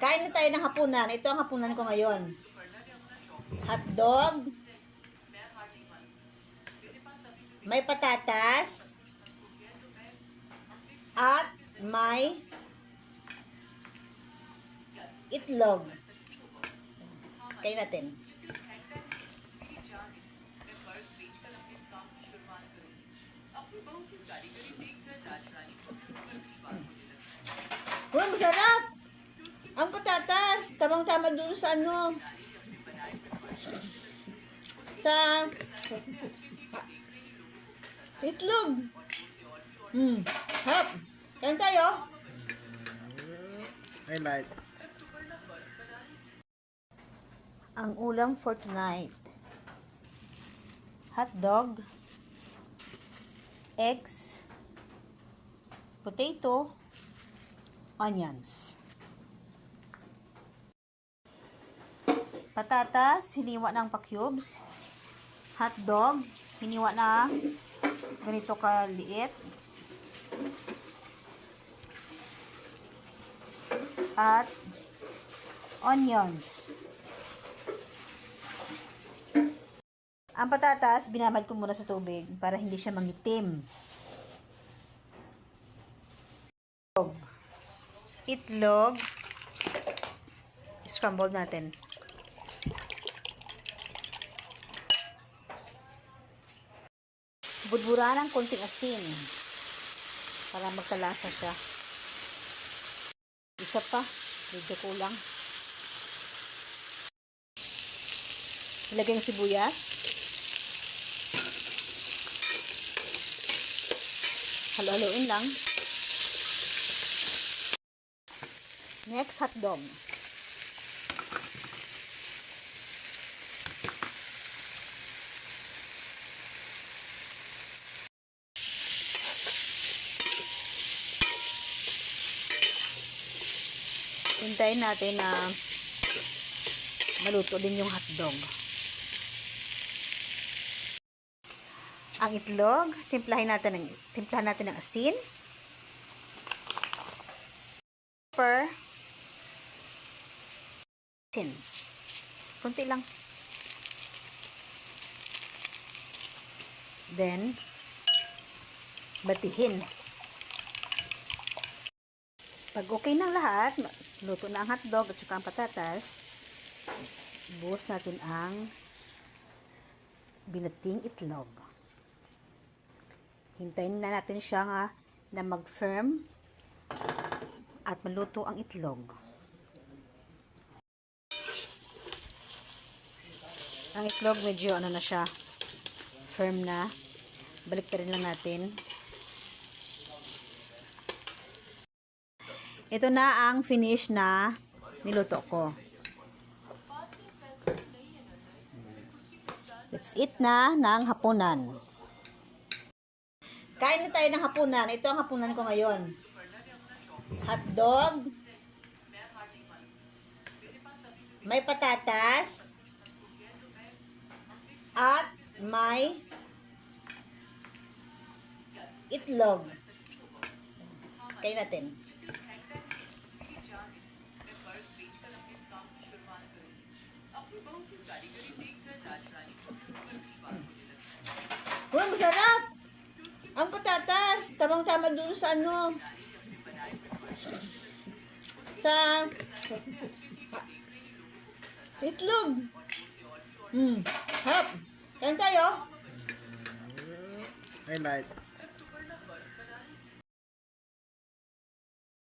Kain na tayo ng hapunan. Ito ang hapunan ko ngayon. Hotdog. May patatas. At may itlog. Kain natin. Uy, masarap! Ang patatas, tamang-tama doon sa ano. Sa itlog. Harap. Kain tayo. I like. Ang ulam for tonight. Hotdog, eggs, potato, onions. Patatas, hiniwa ng pa-cubes. Hotdog, hiniwa na ganito kaliit. At onions. Ang patatas, binabad ko muna sa tubig para hindi siya mangitim. Itlog. Scramble natin. Budburan ng konting asin para magkalasa siya. Isa pa, medyo kulang. Ilagay yung sibuyas. Halo-haloin lang. Next, hotdog. Hintayin natin na maluto din yung hotdog. Ang itlog, timplahan natin ng asin, pepper, asin. Kunti lang. Then, batihin. Pag okay ng lahat, luto na ang hotdog at saka ang patatas, buhos natin ang binating itlog. Hintayin na natin siya na mag-firm at maluto ang itlog. Ang itlog medyo ano na siya, firm na. Balik ka rin lang natin. Ito na ang finish na niluto ko. Let's eat na ng hapunan. Kain na tayo ng hapunan. Ito ang hapunan ko ngayon. Hotdog. May patatas. At may itlog. Kain natin. Uy, masarap! Ang patatas, tamang-tama doon sa ano. Sa itlog. Harap. Kain tayo. I like.